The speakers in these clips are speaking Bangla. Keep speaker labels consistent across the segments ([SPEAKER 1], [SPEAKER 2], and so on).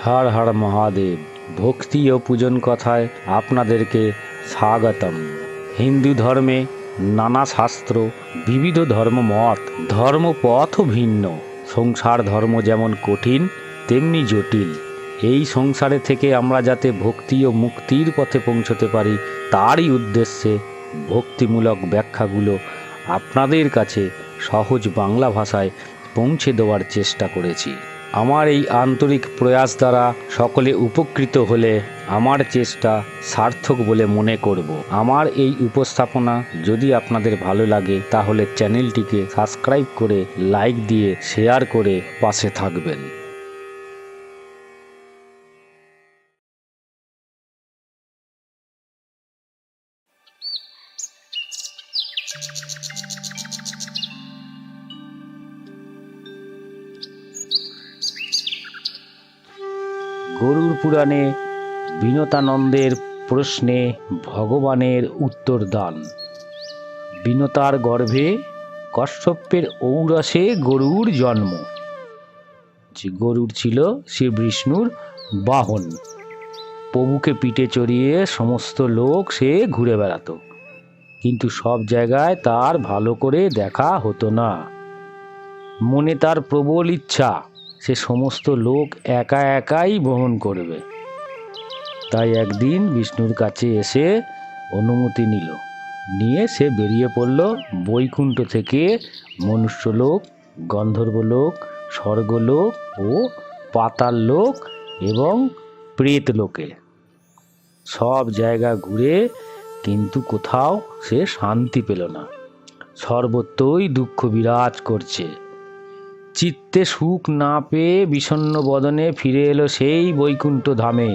[SPEAKER 1] হর হর মহাদেব। ভক্তি ও পূজন কথায় আপনাদেরকে স্বাগতম। হিন্দু ধর্মে নানা শাস্ত্র, বিবিধ ধর্মমত, ধর্মপথও ভিন্ন। সংসার ধর্ম যেমন কঠিন তেমনি জটিল। এই সংসারে থেকে আমরা যাতে ভক্তি ও মুক্তির পথে পৌঁছতে পারি, তারই উদ্দেশ্যে ভক্তিমূলক ব্যাখ্যাগুলো আপনাদের কাছে সহজ বাংলা ভাষায় পৌঁছে দেওয়ার চেষ্টা করেছি। আমার এই আন্তরিক প্রয়াস দ্বারা সকলে উপকৃত হলে আমার চেষ্টা সার্থক বলে মনে করব। আমার এই উপস্থাপনা যদি আপনাদের ভালো লাগে তাহলে চ্যানেলটিকে সাবস্ক্রাইব করে লাইক দিয়ে শেয়ার করে পাশে থাকবেন। গরুড় পুরাণে বিনতানন্দের প্রশ্নে ভগবানের উত্তর দান। বিনতার গর্ভে কশ্যপের ঔরসে গরুর জন্ম। যে গরুর ছিল শ্রী বিষ্ণুর বাহন। প্রভুকে পিঠে চড়িয়ে সমস্ত লোক সে ঘুরে বেড়াতো, কিন্তু সব জায়গায় তার ভালো করে দেখা হতো না। মনে তার প্রবল ইচ্ছা সে সমস্ত লোক একা একাই বহন করবে। তাই একদিন বিষ্ণুর কাছে এসে অনুমতি নিয়ে সে বেরিয়ে পড়ল বৈকুণ্ঠ থেকে মনুষ্যলোক, গন্ধর্বলোক, স্বর্গলোক ও পাতাল লোক এবং প্রেত লোকে। সব জায়গা ঘুরে কিন্তু কোথাও সে শান্তি পেল না। সর্বত্রই দুঃখ বিরাজ করছে। চিত্তে সুখ না পেয়ে বিষণ্ণ বদনে ফিরে এলো সেই বৈকুণ্ঠ ধামে।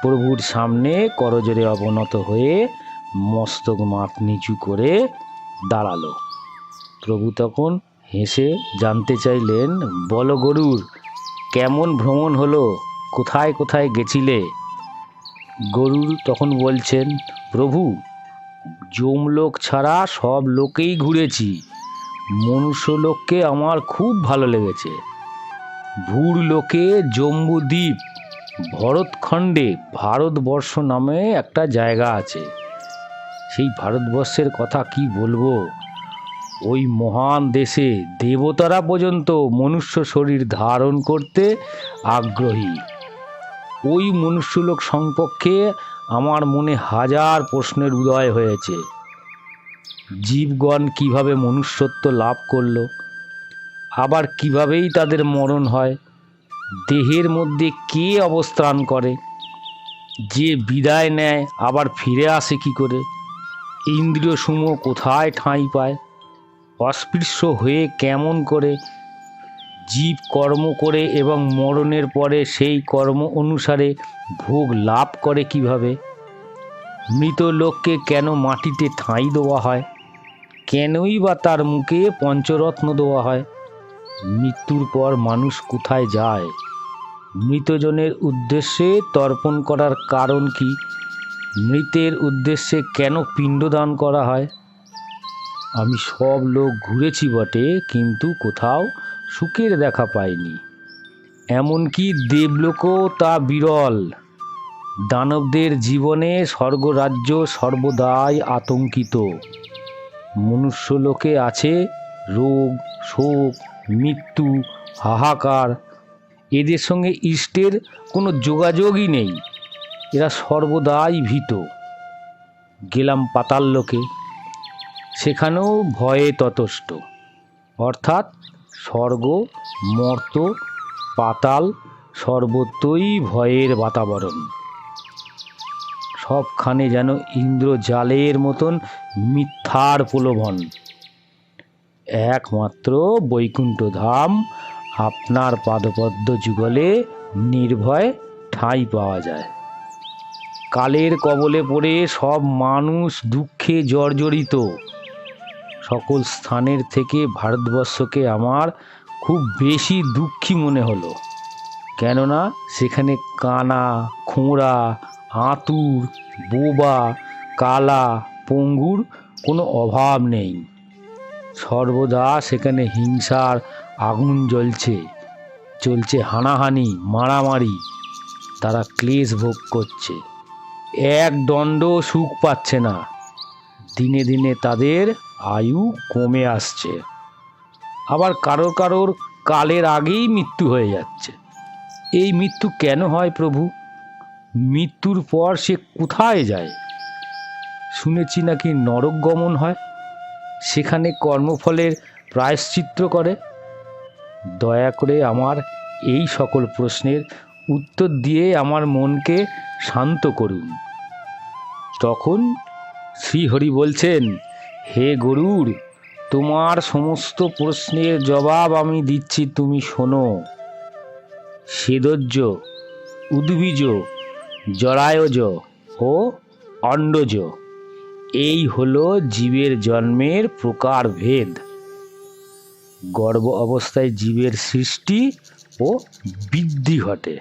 [SPEAKER 1] প্রভুর সামনে করজোড়ে অবনত হয়ে মস্তক মাথ নিচু করে দাঁড়ালো। প্রভু তখন হেসে জানতে চাইলেন, বলো গরুর, কেমন ভ্রমণ হলো? কোথায় কোথায় গেছিলে? গরুর তখন বলছেন, প্রভু, যমলোক ছাড়া সব লোকেই ঘুরেছি। মনুষ্যলোককে আমার খুব ভালো লেগেছে। ভূর লোকে জম্বুদ্বীপ, ভরতখণ্ডে ভারতবর্ষ নামে একটা জায়গা আছে। সেই ভারতবর্ষের কথা কি বলবো। ওই মহান দেশে দেবতারা পর্যন্ত মনুষ্য শরীর ধারণ করতে আগ্রহী। ওই মনুষ্যলোক সম্পর্কে আমার মনে হাজার প্রশ্নের উদয় হয়েছে। জীবগণ কিভাবে মনুষ্যত্ব লাভ করলো, আবার কিভাবেই তাদের মরণ হয়, দেহের মধ্যে কে অবস্থান করে, যে বিদায় নেয় আবার ফিরে আসে কি করে, ইন্দ্রিয়সমূহ কোথায় ঠাঁই পায়, অস্পৃশ্য হয়ে কেমন করে, জীব কর্ম করে এবং মরণের পরে সেই কর্ম অনুসারে ভোগ লাভ করে কিভাবে, মৃত লোককে কেন মাটিতে ঠাঁই দেওয়া হয়, কেনই বা তার মুখে পঞ্চরত্ন দেওয়া হয়, মৃত্যুর পর মানুষ কোথায় যায়, মৃতজনের উদ্দেশ্যে তর্পণ করার কারণ কি, মৃতের উদ্দেশ্যে কেন পিণ্ডদান করা হয়। আমি সব লোক ঘুরেছি বটে, কিন্তু কোথাও সুখের দেখা পাইনি। এমনকি দেবলোকও তা বিরল। দানবদের জীবনে স্বর্গরাজ্য সর্বদাই আতঙ্কিত। মনুষ্যলোকে আছে রোগ, শোক, মৃত্যু, হাহাকার। এদের সঙ্গে ইষ্টের কোনো যোগাযোগই নেই। এরা সর্বদাই ভীত। গেলাম পাতাল লোকে, সেখানেও ভয়ে ততষ্ট। অর্থাৎ স্বর্গ, মর্ত, পাতাল সর্বত্রই ভয়ের বাতাবরণ। সবখানে যেন ইন্দ্রজালের মতন মিথ্যার প্রলোভন। একমাত্র বৈকুণ্ঠ ধাম আপনার পাদপদ্ম যুগলে নির্ভয় ঠাঁই পাওয়া যায়। কালের কবলে পড়ে সব মানুষ দুঃখে জর্জরিত। সকল স্থানের থেকে ভারতবর্ষকে আমার খুব বেশি দুঃখী মনে হলো। কেননা সেখানে কানা, খোঁড়া, আঁতুর, বোবা, কালা, পঙ্গুর কোনো অভাব নেই। সর্বদা সেখানে হিংসার আগুন জ্বলছে। চলছে হানাহানি, মারামারি, তারা ক্লেশ ভোগ করছে, এক দণ্ড সুখ পাচ্ছে না। দিনে দিনে তাদের আয়ু কমে আসছে, আবার কারোর কারোর কালের আগেই মৃত্যু হয়ে যাচ্ছে। এই মৃত্যু কেন হয় প্রভু? মৃত্যুর পর সে কোথায় যায়? শুনেছি নাকি নরক গমন হয়, সেখানে কর্মফলের প্রায়শ্চিত্ত করে। দয়া করে আমার এই সকল প্রশ্নের উত্তর দিয়ে আমার মনকে শান্ত করুন। তখন শ্রীহরি বলছেন, হে গরুর, তোমার সমস্ত প্রশ্নের জবাব আমি দিচ্ছি, তুমি শোনো। সেদজ্জ, উদ্ভিজ, জরায়জ ও অণ্ডজ, এই হলো জীবের জন্মের প্রকারভেদ। গর্ভ অবস্থায় জীবের সৃষ্টি ও বৃদ্ধি ঘটে।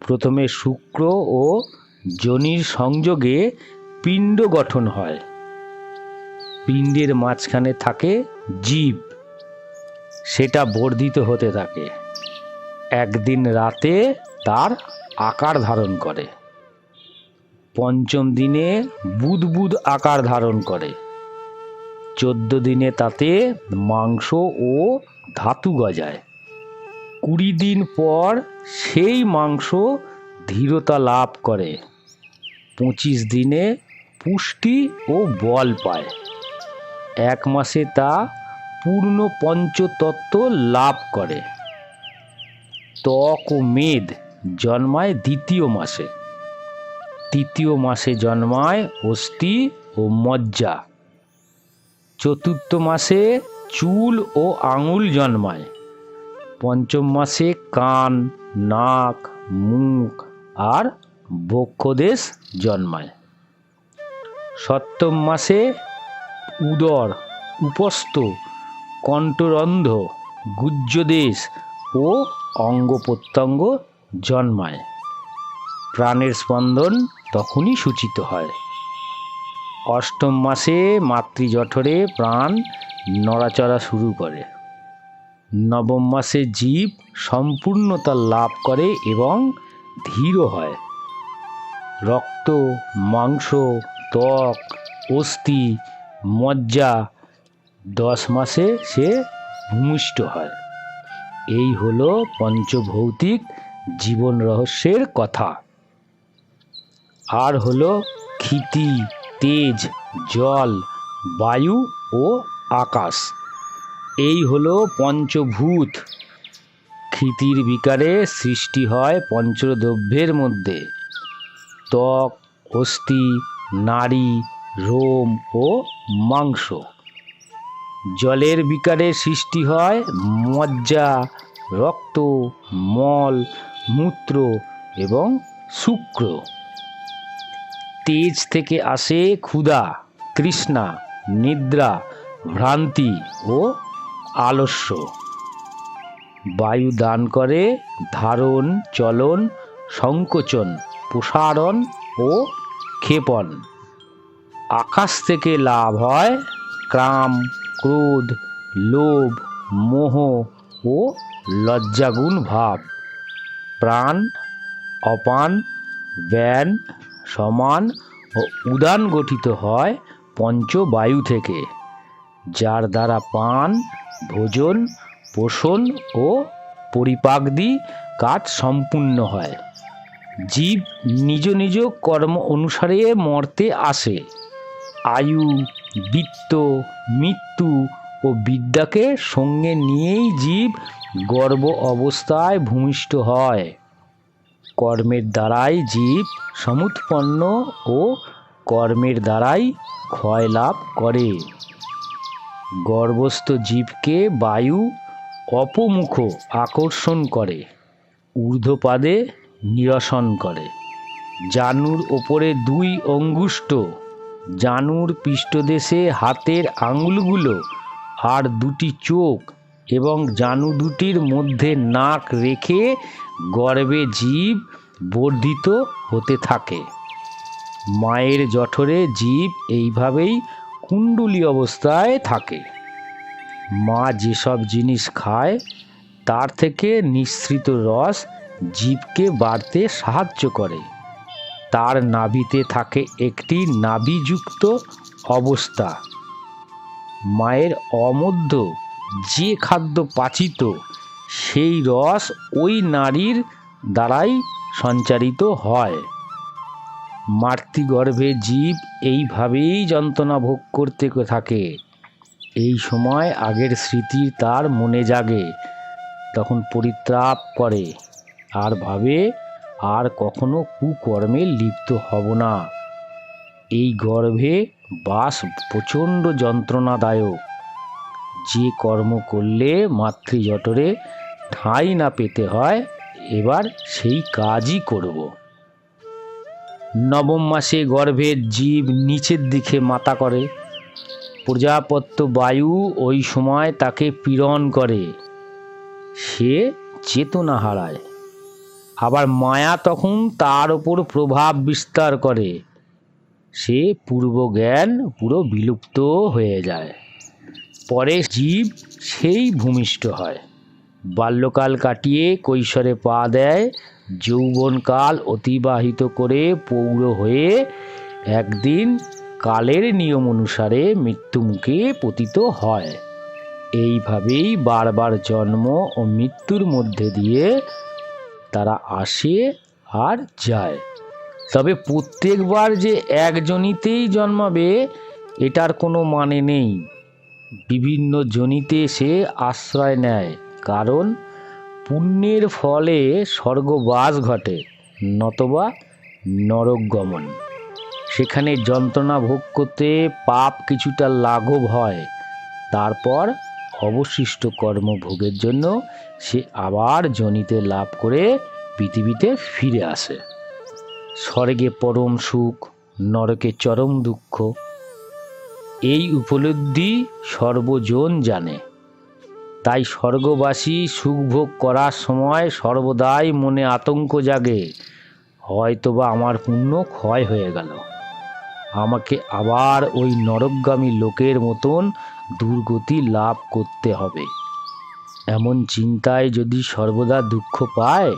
[SPEAKER 1] প্রথমে শুক্র ও যোনির সংযোগে পিণ্ড গঠন হয়। পিণ্ডের মাঝখানে থাকে জীব, সেটা বর্ধিত হতে থাকে। একদিন রাতে তার আকার ধারণ করে, পঞ্চম দিনে বুদবুদ আকার ধারণ করে, 14 দিনে তাতে মাংস ও ধাতু গজায়। 20 দিন পর সেই মাংস ধীরতা লাভ করে, 25 দিনে পুষ্টি ও বল পায়, 1 মাসে তা পূর্ণ পঞ্চতত্ত্ব লাভ করে। ত্বক ও মেদ জন্মায় দ্বিতীয় মাসে, তৃতীয় মাসে জন্মায় অস্থি ও মজ্জা, চতুর্থ মাসে চুল ও আঙুল জন্মায়, পঞ্চম মাসে কান, নাক, মুখ আর বক্ষদেশ জন্মায়, সপ্তম মাসে উদর, উপস্থ, কণ্ঠরন্ধ্র, গুহ্যদেশ ও অঙ্গ প্রত্যঙ্গ জন্মায়। প্রাণের স্পন্দন তখনই সূচিত হয়। অষ্টম মাসে মাতৃজঠরে প্রাণ নড়াচড়া শুরু করে। নবম মাসে জীব সম্পূর্ণতা লাভ করে এবং ধীর হয়। রক্ত, মাংস, ত্বক, অস্থি, মজ্জা 10 মাসে সে ভূমিষ্ঠ হয়। এই হলো পঞ্চভৌতিক জীবন রহস্যের কথা। আর হলো ক্ষিতি, তেজ, জল, বায়ু ও আকাশ, এই হলো পঞ্চভূত। ক্ষিতির বিকারে সৃষ্টি হয় পঞ্চদ্রব্যের মধ্যে ত্বক, অস্থি, নাড়ি, রোম ও মাংস। জলের বিকারে সৃষ্টি হয় মজ্জা, রক্ত, মল, মূত্র এবং শুক্র। তেজ থেকে আসে ক্ষুধা, তৃষ্ণা, নিদ্রা, ভ্রান্তি ও আলস্য। বায়ু দান করে ধারণ, চলন, সংকোচন, প্রসারণ ও ক্ষেপণ। আকাশ থেকে লাভ হয় কাম, ক্রোধ, লোভ, মোহ ও লজ্জাগুণ ভাব। প্রাণ, অপান, ব্যান, সমান ও উদান গঠিত হয় পঞ্চবায়ু থেকে, যার দ্বারা পান, ভোজন, পোষণ ও পরিপাকদি কাজ সম্পূর্ণ হয়। জীব নিজ নিজ কর্ম অনুসারে মর্তে আসে। আয়ু, বিত্ত, মৃত্যু ও বিদ্যাকে সঙ্গে নিয়েই জীব গর্ভ অবস্থায় ভূমিষ্ঠ হয়। কর্মের দ্বারাই জীব সমুৎপন্ন ও কর্মের দ্বারাই ক্ষয় লাভ করে। গর্ভস্থ জীবকে বায়ু অপমুখ আকর্ষণ করে, ঊর্ধ্বপাদে নিরসন করে। জানুর ওপরে 2 অঙ্গুষ্ঠ, জানুর পৃষ্ঠদেশে হাতের আঙুলগুলো আর 2টি চোখ এবং জানু দুটির মধ্যে নাক রেখে গর্ভে জীব বর্ধিত হতে থাকে। মায়ের জঠরে জীব এইভাবেই কুণ্ডলী অবস্থায় থাকে। মা যেসব জিনিস খায় তার থেকে নিঃসৃত রস জীবকে বাড়তে সাহায্য করে। তার নাভিতে থাকে একটি নাভিযুক্ত অবস্থা। মায়ের অমধ্য যে খাদ্য পাচিত, সেই রস ওই নারীর দ্বারাই সঞ্চারিত হয়। মাতৃগর্ভে জীব এইভাবেই যন্ত্রণা ভোগ করতে থাকে। এই সময় আগের স্মৃতি তার মনে জাগে, তখন পরিত্রাপ করে আর ভাবে আর কখনো কুকর্মে লিপ্ত হব না। এই গর্ভে বাস প্রচণ্ড যন্ত্রণাদায়ক। যে কর্ম করলে মাতৃজঠরে ঠাঁই না পেতে হয়, এবার সেই কাজই করব। নবম মাসে গর্ভের জীব নিচের দিকে মাথা করে। প্রজাপত্য বায়ু ওই সময় তাকে পীড়ন করে, সে চেতনা হারায়। আবার মায়া তখন তার ওপর প্রভাব বিস্তার করে, সে পূর্বজ্ঞান পুরো বিলুপ্ত হয়ে যায়। পরে জীব সেই ভূমিষ্ঠ হয়। বাল্যকাল কাটিয়ে কৈশোরে পা দেয়, যৌবনকাল অতিবাহিত করে প্রৌঢ় হয়ে একদিন কালের নিয়ম অনুসারে মৃত্যুমুখে পতিত হয়। এইভাবেই বারবার জন্ম ও মৃত্যুর মধ্যে দিয়ে তারা আসে আর যায়। তবে প্রত্যেকবার যে একজনিতেই জন্মাবে এটার কোনো মানে নেই। বিভিন্ন জনিতে সে আশ্রয় নেয়, কারণ পুণ্যের ফলে স্বর্গবাস ঘটে, নতবা নরকগমন। সেখানে যন্ত্রণা ভোগ করতে পাপ কিছুটা লাঘব হয়। তারপর অবশিষ্ট কর্মভোগের জন্য সে আবার জনিতে লাভ করে পৃথিবীতে ফিরে আসে। স্বর্গে পরম সুখ, নরকে চরম দুঃখ, এই উপলব্ধি সর্বজন জানে। তাই স্বর্গবাসী সুখভোগ করার সময় সর্বদাই মনে আতঙ্ক জাগে, হয়তোবা আমার পুণ্য ক্ষয় হয়ে গেল, আমাকে আবার ওই নরকগামী লোকের মতন দুর্গতি লাভ করতে হবে। এমন চিন্তায় যদি সর্বদা দুঃখ পায়,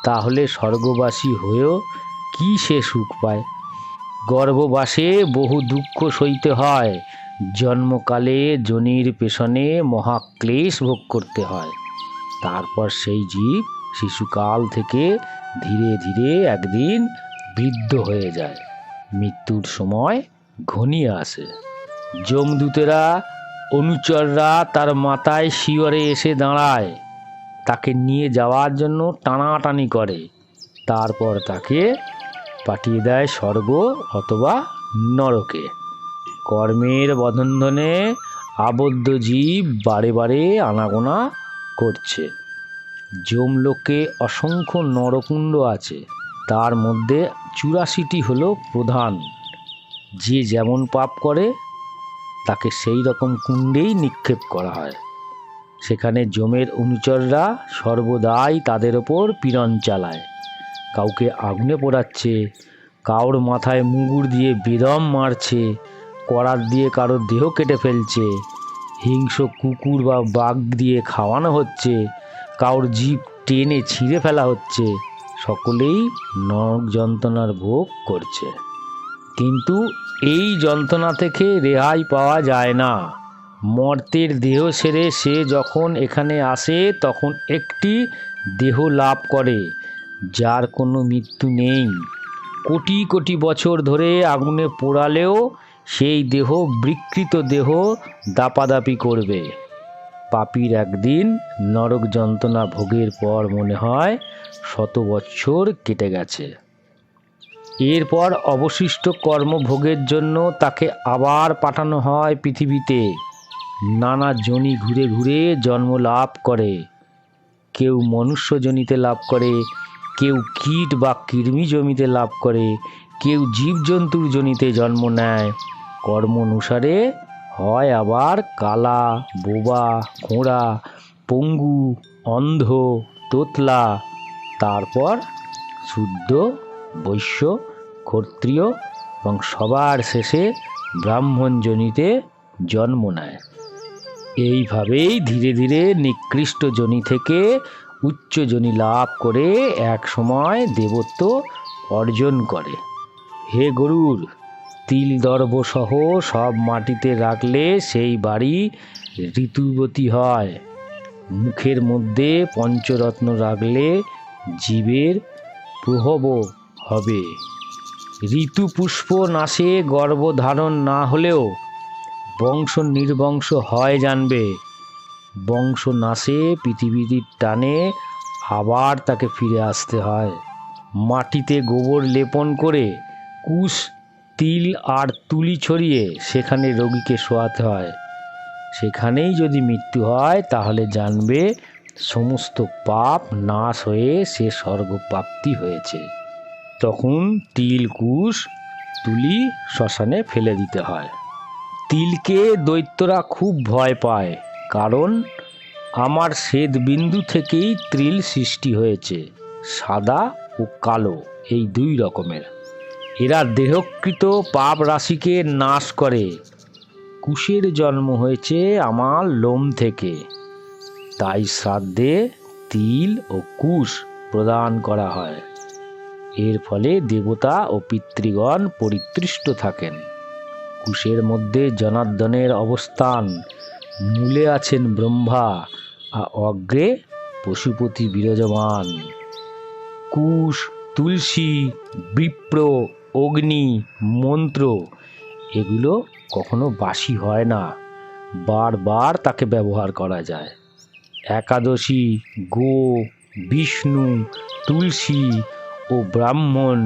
[SPEAKER 1] তাহলে স্বর্গবাসী হয়েও কি সে সুখ পায়? গর্ভবাসে বহু দুঃখ সইতে হয়, জন্মকালে যোনির পেছনে মহাক্লেশ ভোগ করতে হয়। তারপর সেই জীব শিশুকাল থেকে ধীরে ধীরে একদিন বৃদ্ধ হয়ে যায়, মৃত্যুর সময় ঘনিয়ে আসে। যমদূতেরা, অনুচররা তার মাথায় শিয়রে এসে দাঁড়ায়, তাকে নিয়ে যাওয়ার জন্য টানাটানি করে। তারপর তাকে পাঠিয়ে দেয় স্বর্গ অথবা নরকে। কর্মের বন্ধনে আবদ্ধ জীব বারে বারে আনাগোনা করছে। যমলোকে অসংখ্য নরকুণ্ড আছে, তার মধ্যে 84টি হলো প্রধান। যে যেমন পাপ করে তাকে সেই রকম কুণ্ডেই নিক্ষেপ করা হয়। সেখানে যমের অনুচররা সর্বদাই তাদের ওপর পীড়ন চালায়। কাউকে আগুনে পোড়াচ্ছে, কারোর মাথায় মুগুর দিয়ে বেদম মারছে, করাত দিয়ে কারোর দেহ কেটে ফেলছে, হিংস্র কুকুর বা বাঘ দিয়ে খাওয়ানো হচ্ছে, কারোর জীব টেনে ছিঁড়ে ফেলা হচ্ছে। সকলেই নরক যন্ত্রণার ভোগ করছে। কিন্তু এই যন্ত্রণা থেকে রেহাই পাওয়া যায় না। মর্তের দেহ ছেড়ে সে যখন এখানে আসে তখন একটি দেহ লাভ করে, যার কোনো মৃত্যু নেই। কোটি কোটি বছর ধরে আগুনে পোড়ালেও সেই দেহ বিকৃত দেহ দাপাদাপি করবে। পাপীর একদিন নরক যন্ত্রণা ভোগের পর মনে হয় 100 বছর কেটে গেছে। এরপর অবশিষ্ট কর্মভোগের জন্য তাকে আবার পাঠানো হয় পৃথিবীতে। নানা জনি ঘুরে ঘুরে জন্ম লাভ করে। কেউ মনুষ্য জনিতে লাভ করে, কেউ কীট বা কৃমি জনিতে লাভ করে, কেউ জীবজন্তুর জনিতে জন্ম নেয়। কর্ম অনুসারে হয় আবার কালা, বোবা, খোঁড়া, পঙ্গু, অন্ধ, তোতলা, তারপর শুদ্ধ, বৈশ্য, ক্ষত্রিয় এবং সবার শেষে ব্রাহ্মণ জনিতে জন্ম নেয়। এইভাবেই ধীরে ধীরে নিকৃষ্ট যোনি থেকে উচ্চ যোনি লাভ করে এক সময় দেবত্ব অর্জন করে। হে গরুর, তিল দর্ভ সহ সব মাটিতে রাখলে সেই বাড়ি ঋতুবতী হয়। মুখের মধ্যে পঞ্চরত্ন রাখলে জীবের প্রহব হবে। ঋতুপুষ্প নাশে গর্ভধারণ না হলেও বংশ নির্বংশ হয় জানবে। বংশ নাশে পৃথিবীর টানে আবার তাকে ফিরে আসতে হয়। মাটিতে গোবর লেপন করে কুশ, তিল আর তুলি ছড়িয়ে সেখানে রোগীকে শোয়াতে হয়। সেখানেই যদি মৃত্যু হয় তাহলে জানবে সমস্ত পাপ নাশ হয়ে সে স্বর্গপ্রাপ্তি হয়েছে। তখন তিল, কুশ, তুলি শ্মশানে ফেলে দিতে হয়। তিলকে দৈত্যরা খুব ভয় পায়, কারণ আমার শ্বেত বিন্দু থেকেই তিল সৃষ্টি হয়েছে, সাদা ও কালো এই দুই রকমের। এরা দেহকৃত পাপ রাশিকে নাশ করে। কুশের জন্ম হয়েছে আমার লোম থেকে, তাই শ্রাদ্ধে তিল ও কুশ প্রদান করা হয়। এর ফলে দেবতা ও পিতৃগণ পরিতৃষ্ট থাকেন। কুশের মধ্যে জনার্দনের অবস্থান, মূলে আছেন ব্রহ্মা আর অগ্রে পশুপতি বিরাজমান। কুশ, তুলসী, বিপ্র, অগ্নি, মন্ত্র এগুলো কখনো বাসি হয় না, বারবার তাকে ব্যবহার করা যায়। একাদশী, গো, বিষ্ণু, তুলসী ও ব্রাহ্মণ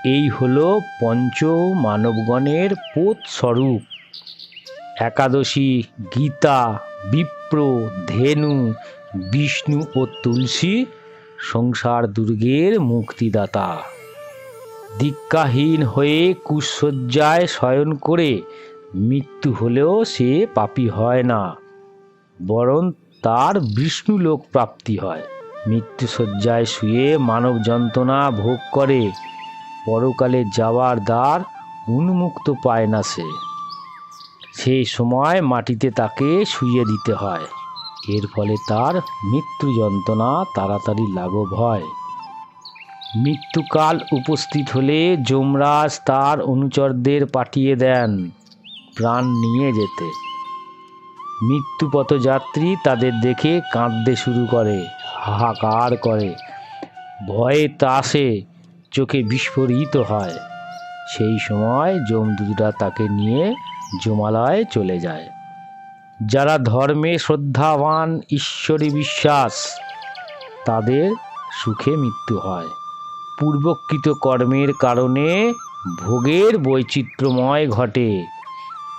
[SPEAKER 1] এই হলো পঞ্চ মানবগণের পোত স্বরূপ। একাদশী, গীতা, বিপ্র, ধেনু, বিষ্ণু ও তুলসী সংসার দুর্গের মুক্তিদাতা। দীক্ষাহীন হয়ে কুশয্যায় শয়ন করে মৃত্যু হলেও সে পাপী হয় না, বরং তার বিষ্ণুলোক প্রাপ্তি হয়। মৃত্যুশয্যায় শুয়ে মানব যন্ত্রণা ভোগ করে পরকালে যাওয়ার দ্বার উন্মুক্ত পায় না সে। সেই সময় মাটিতে তাকে শুইয়ে দিতে হয়। এর ফলে তার মৃত্যু যন্ত্রণা তাড়াতাড়ি লাঘব হয়। মৃত্যুকাল উপস্থিত হলে যমরাজ তার অনুচরদের পাঠিয়ে দেন প্রাণ নিয়ে যেতে। মৃত্যুপথযাত্রী তাদের দেখে কাঁদতে শুরু করে, হাহাকার করে, ভয়ে ত্রাসে চোখে বিস্ফোরিত হয়। সেই সময় যমদূতরা তাকে নিয়ে যমালয়ে চলে যায়। যারা ধর্মে শ্রদ্ধাবান, ঈশ্বরে বিশ্বাস, তাদের সুখে মৃত্যু হয়। পূর্বকৃত কর্মের কারণে ভোগের বৈচিত্র্যময় ঘটে।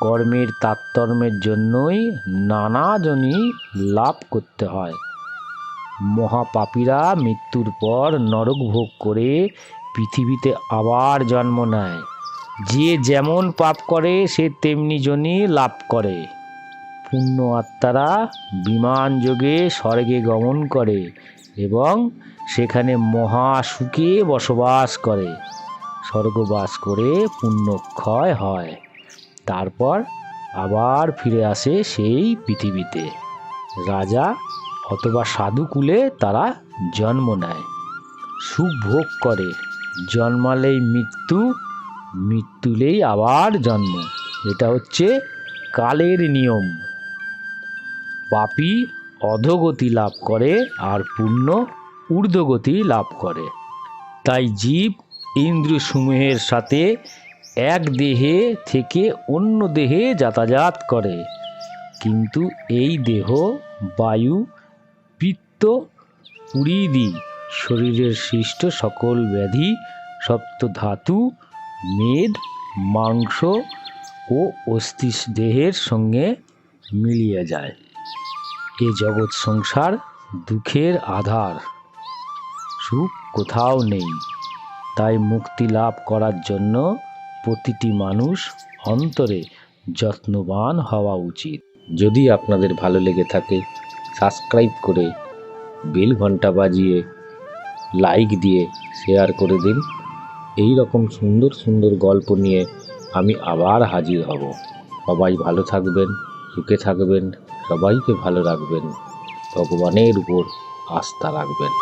[SPEAKER 1] কর্মের তারতম্যের জন্যই নানা যোনি লাভ করতে হয়। মহাপাপীরা মৃত্যুর পর নরক ভোগ করে পৃথিবীতে আবার জন্ম নেয়। যে যেমন পাপ করে সে তেমনি যোনি লাভ করে। পুণ্য আত্মারা বিমান যোগে স্বর্গে গমন করে এবং সেখানে মহাসুখে বসবাস করে। স্বর্গবাস করে পুণ্যক্ষয় হয়, তারপর আবার ফিরে আসে সেই পৃথিবীতে। রাজা অথবা সাধুকুলে তারা জন্ম নেয়, সুখ ভোগ করে। জন্মালেই মৃত্যু, মৃত্যুলেই আবার জন্ম। এটা হচ্ছে কালের নিয়ম। পাপী অধোগতি লাভ করে আর পুণ্য ঊর্ধ্বগতি লাভ করে। তাই জীব ইন্দ্রিয়সমূহের সাথে এক দেহে থেকে অন্য দেহে যাতায়াত করে, কিন্তু এই দেহ বায়ু, পিত্ত, পুরীদি শরীরের সৃষ্ট সকল ব্যাধি, সপ্ত ধাতু, মেদ, মাংস ও অস্থি দেহের সঙ্গে মিলিয়ে যায়। এ জগৎ সংসার দুঃখের আধার, সুখ কোথাও নেই। তাই মুক্তি লাভ করার জন্য প্রতিটি মানুষ অন্তরে যত্নবান হওয়া উচিত। যদি আপনাদের ভালো লেগে থাকে সাবস্ক্রাইব করে বেল ঘন্টা বাজিয়ে লাইক দিয়ে শেয়ার করে দিন। এই রকম সুন্দর সুন্দর গল্প নিয়ে আমি আবার হাজির হব। সবাই ভালো থাকবেন, সুখে থাকবেন, সবাইকে ভালো রাখবেন, ভগবানের উপর আস্থা রাখবেন।